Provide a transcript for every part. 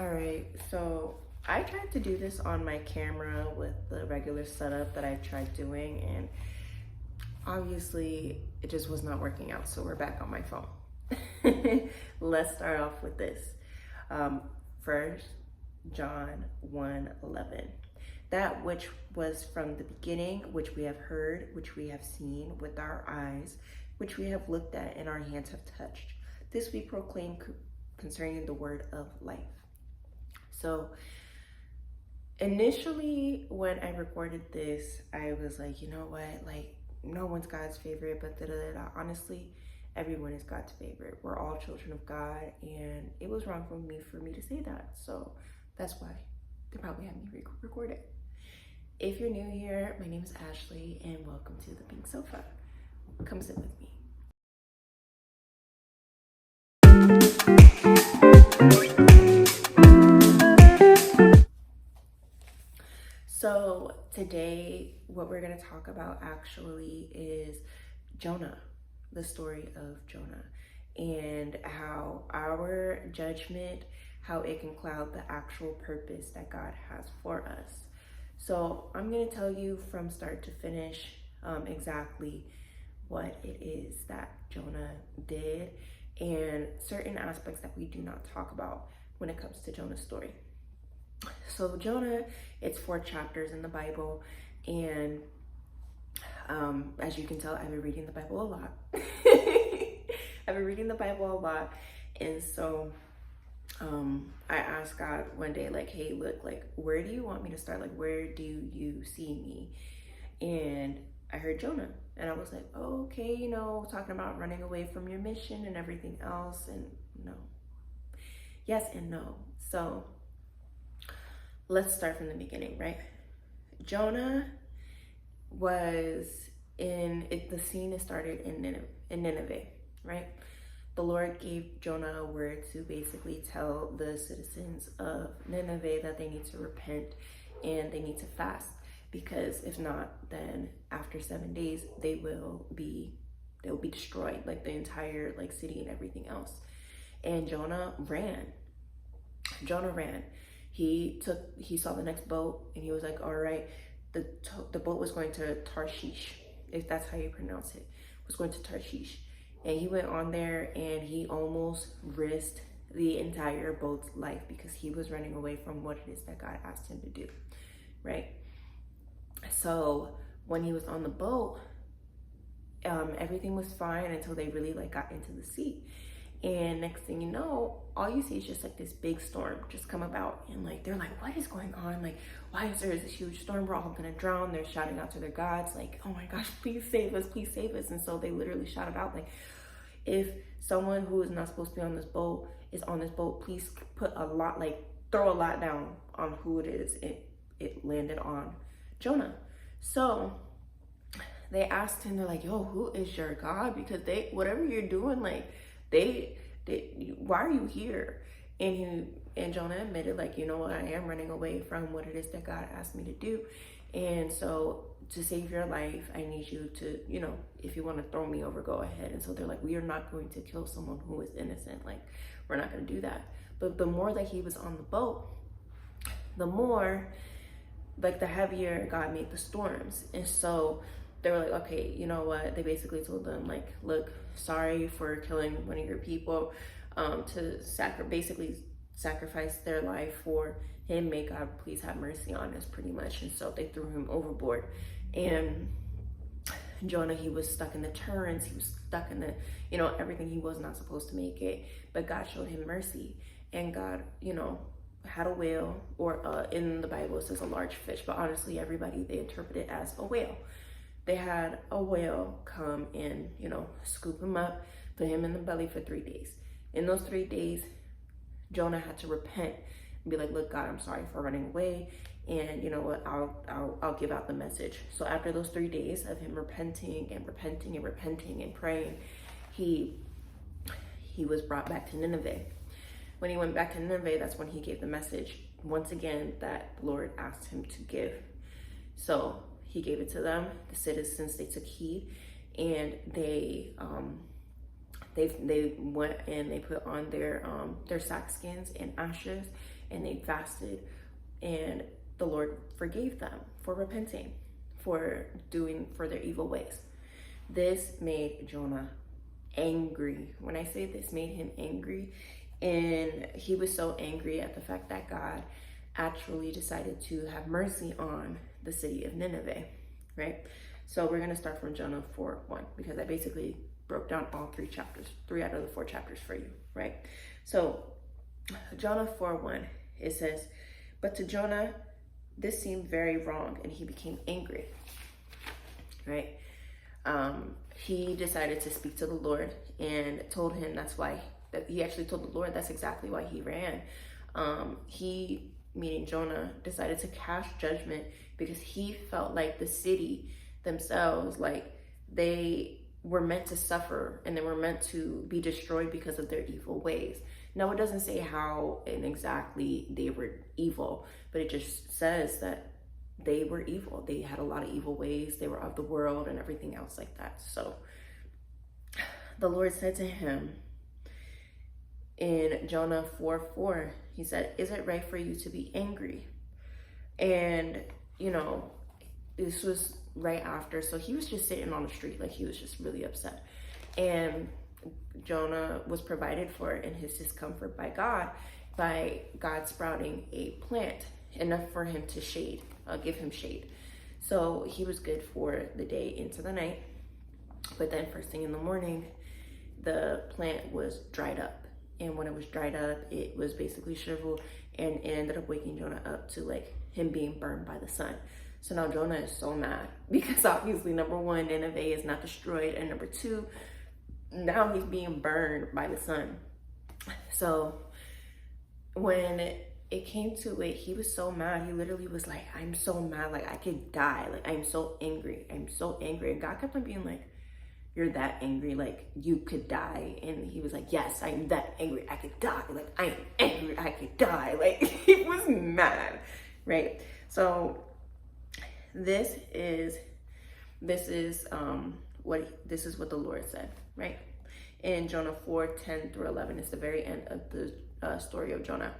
All right, so I tried to do this on my camera with the regular setup that I tried doing, and obviously it just was not working out. So we're back on my phone. Let's start off with this. First, John 1:11. That which was from the beginning, which we have heard, which we have seen with our eyes, which we have looked at and our hands have touched. This we proclaim concerning the word of life. So initially when I recorded this, I was like, you know what, like no one's God's favorite, but honestly, everyone is God's favorite. We're all children of God, and it was wrong for me to say that. So that's why they probably had me record it. If you're new here, my name is Ashley and welcome to the Pink Sofa. Come sit with me. So today, what we're going to talk about actually is Jonah, the story of Jonah, and how our judgment, how it can cloud the actual purpose that God has for us. So I'm going to tell you from start to finish exactly what it is that Jonah did and certain aspects that we do not talk about when it comes to Jonah's story. So Jonah, it's 4 chapters in the Bible, and as you can tell, I've been reading the Bible a lot. And so I asked God one day, like, hey, look, like, where do you want me to start? Like, where do you see me? And I heard Jonah, and I was like, oh, okay, talking about running away from your mission and everything else, and no. Yes and no. So let's start from the beginning, right? Jonah was the scene started in Nineveh, right? The Lord gave Jonah a word to basically tell the citizens of Nineveh that they need to repent and they need to fast, because if not, then after 7 days they will be destroyed, like the entire city and everything else. And Jonah ran. He saw the next boat and he was like, all right, the boat was going to Tarshish, if that's how you pronounce it, was going to Tarshish. And he went on there and he almost risked the entire boat's life because he was running away from what it is that God asked him to do, right? So when he was on the boat, everything was fine until they really got into the sea. And next thing you know, all you see is just this big storm just come about, and they're like, what is going on? Like, why is there this huge storm? We're all gonna drown. They're shouting out to their gods, like, oh my gosh, please save us, please save us. And so they literally shouted out, like, if someone who is not supposed to be on this boat is on this boat, please throw a lot down on who it is. It landed on Jonah. So they asked him, they're like, yo, who is your God? Because whatever you're doing, why are you here? And Jonah admitted, like, you know what, I am running away from what it is that God asked me to do. And so to save your life, I need you to, if you want to throw me over, go ahead. And so they're like, we are not going to kill someone who is innocent. Like, we're not going to do that. But the more that he was on the boat, the more, the heavier God made the storms. And so they were like, okay, you know what? They basically told them, like, look, sorry for killing one of your people, to sacrifice their life for him. May God please have mercy on us, pretty much. And so they threw him overboard. And Jonah, he was stuck in the turrets. He was stuck in the, everything. He was not supposed to make it. But God showed him mercy. And God, had a whale, or in the Bible it says a large fish, but honestly, everybody, they interpret it as a whale. They had a whale come and, scoop him up, put him in the belly for 3 days. In those 3 days, Jonah had to repent and be like, look, God, I'm sorry for running away. And you know what, I'll give out the message. So after those 3 days of him repenting and praying, he was brought back to Nineveh. When he went back to Nineveh, that's when he gave the message once again that the Lord asked him to give. So he gave it to them. The citizens, they took heed, and they went and they put on their sack skins and ashes, and they fasted, and the Lord forgave them for repenting, for their evil ways. This made Jonah angry. When I say this made him angry, and he was so angry at the fact that God actually decided to have mercy on the city of Nineveh, right? So we're going to start from Jonah 4:1, because I basically broke down all 3 chapters, 3 out of the 4 chapters for you, right? So Jonah 4:1, it says, "But to Jonah, this seemed very wrong, and he became angry," right? He decided to speak to the Lord and told him he actually told the Lord that's exactly why he ran. He, meaning Jonah, decided to cast judgment because he felt like the city themselves, like they were meant to suffer and they were meant to be destroyed because of their evil ways. Now, it doesn't say how and exactly they were evil, but it just says that they were evil. They had a lot of evil ways. They were of the world and everything else like that. So the Lord said to him in Jonah 4:4, he said, "Is it right for you to be angry?" And, this was right after. So he was just sitting on the street, like he was just really upset. And Jonah was provided for in his discomfort by God sprouting a plant enough for him to give him shade. So he was good for the day into the night. But then first thing in the morning, the plant was dried up. And when it was dried up, it was basically shriveled, and it ended up waking Jonah up to like him being burned by the sun. So now Jonah is so mad because obviously, number one, Nineveh is not destroyed, and number two, now he's being burned by the sun. So when it came to it, he was so mad. He literally was like, "I'm so mad, like I could die. Like I'm so angry. I'm so angry." And God kept on being like, "You're that angry, like you could die." And he was like, "Yes, I'm that angry, I could die. Like I'm angry, I could die." Like he was mad, right? So this is what the Lord said, right? In Jonah 4:10-11, it's the very end of the story of Jonah.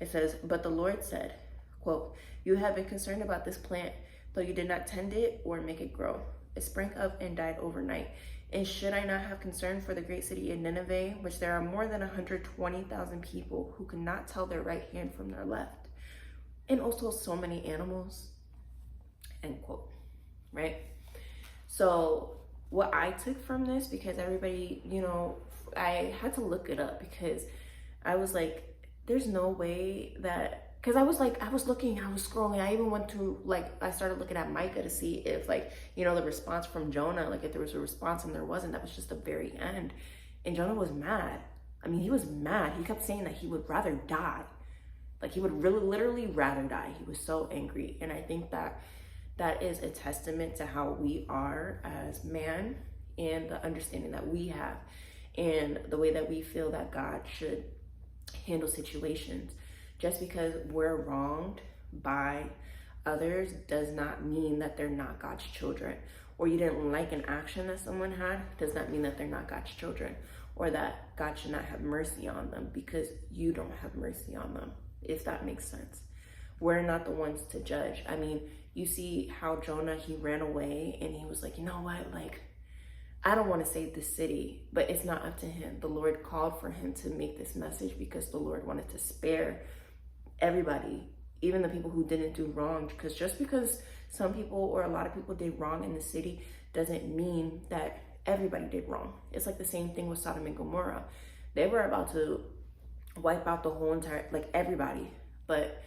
It says, "But the Lord said, quote, 'You have been concerned about this plant, though you did not tend it or make it grow. It sprang up and died overnight. And should I not have concern for the great city of Nineveh, which there are more than 120,000 people who cannot tell their right hand from their left, and also so many animals?'" End quote, right? So what I took from this, because everybody, I had to look it up because I was like, there's no way that, because I was looking, I was scrolling, I even went to I started looking at Micah to see if the response from Jonah, like if there was a response, and there wasn't. That was just the very end. And Jonah was mad. I mean, he was mad. He kept saying that he would rather die. Like he would really literally rather die. He was so angry. And I think that is a testament to how we are as man, and the understanding that we have, and the way that we feel that God should handle situations. Just because we're wronged by others does not mean that they're not God's children. Or you didn't like an action that someone had does not mean that they're not God's children, or that God should not have mercy on them because you don't have mercy on them, if that makes sense. We're not the ones to judge. I mean, you see how Jonah, he ran away and he was like, "You know what? Like, I don't want to save the city," but it's not up to him. The Lord called for him to make this message because the Lord wanted to spare everybody, even the people who didn't do wrong. Because just because some people or a lot of people did wrong in the city doesn't mean that everybody did wrong. It's like the same thing with Sodom and Gomorrah. They were about to wipe out the whole entire, everybody. But,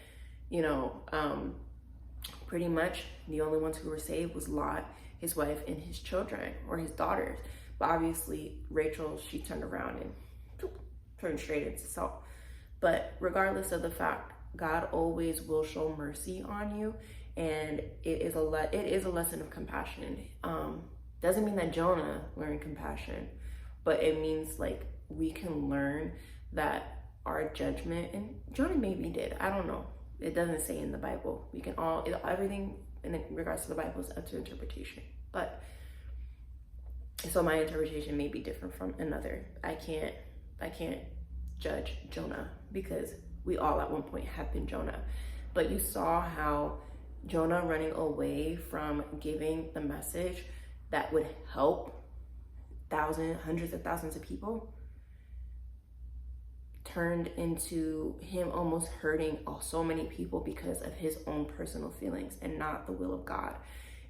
pretty much the only ones who were saved was Lot, his wife, and his children, or his daughters. But obviously Rachel, she turned around and turned straight into salt. But regardless of the fact, God always will show mercy on you, and it is a lesson of compassion. Doesn't mean that Jonah learned compassion, but it means we can learn that our judgment, and Jonah maybe did, I don't know. It doesn't say in the Bible. We can everything in regards to the Bible is up to interpretation. But so my interpretation may be different from another. I can't judge Jonah because we all at one point have been Jonah. But you saw how Jonah running away from giving the message that would help thousands, hundreds of thousands of people turned into him almost hurting so many people because of his own personal feelings and not the will of God.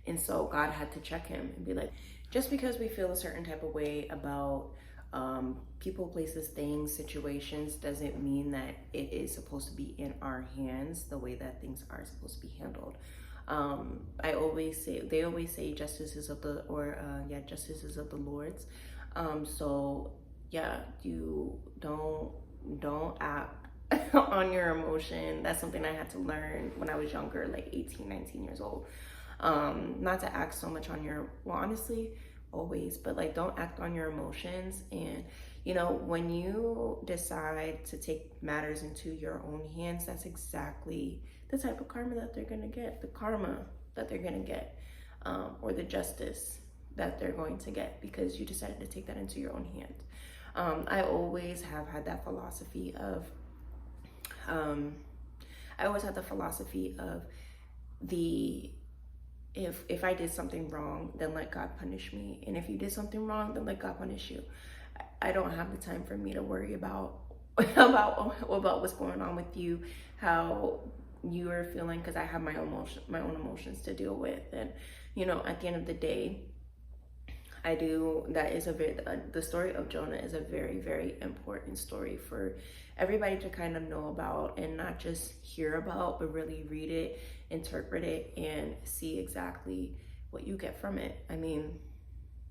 And so God had to check him and be like, just because we feel a certain type of way about people, places, things, situations, doesn't mean that it is supposed to be in our hands the way that things are supposed to be handled. They always say justice is of the Lord's. So yeah, you don't act on your emotion. That's something I had to learn when I was younger, like 18, 19 years old. Not to act so much on your, well, honestly, always, but like, don't act on your emotions. And you know, when you decide to take matters into your own hands, that's exactly the type of karma that they're gonna get, or the justice that they're going to get, because you decided to take that into your own hands. I always have had that philosophy of, if I did something wrong, then let God punish me. And if you did something wrong, then let God punish you. I don't have the time for me to worry about what's going on with you, how you are feeling, because I have my own emotions to deal with. And you know, at the end of the day, the story of Jonah is a very, very important story for everybody to kind of know about, and not just hear about, but really read it, interpret it, and see exactly what you get from it. I mean,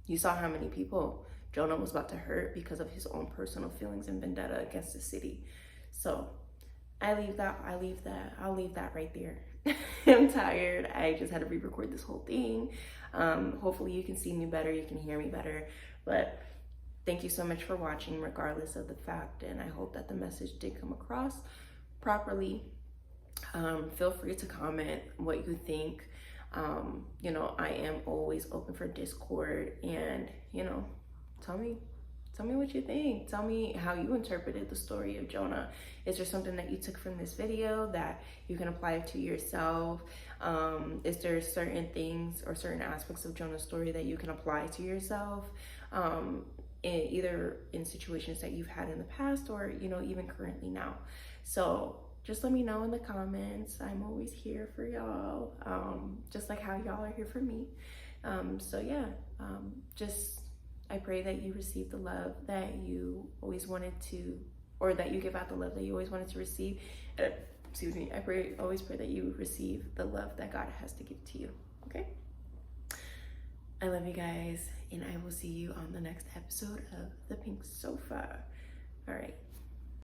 you saw how many people Jonah was about to hurt because of his own personal feelings and vendetta against the city. So I'll leave that right there. I'm tired. I just had to re-record this whole thing. Hopefully you can see me better, you can hear me better. But thank you so much for watching, regardless of the fact, and I hope that the message did come across properly. Feel free to comment what you think. You know, I am always open for Discord, and you know, tell me what you think. Tell me how you interpreted the story of Jonah. Is there something that you took from this video that you can apply to yourself? Is there certain things or certain aspects of Jonah's story that you can apply to yourself? Either in situations that you've had in the past, or you know, even currently now. So just let me know in the comments. I'm always here for y'all, just like how y'all are here for me. So yeah, I pray that you receive the love that you always wanted to, or that you give out the love that you always wanted to receive. Excuse me. Always pray that you receive the love that God has to give to you. Okay. I love you guys, and I will see you on the next episode of The Pink Sofa. All right.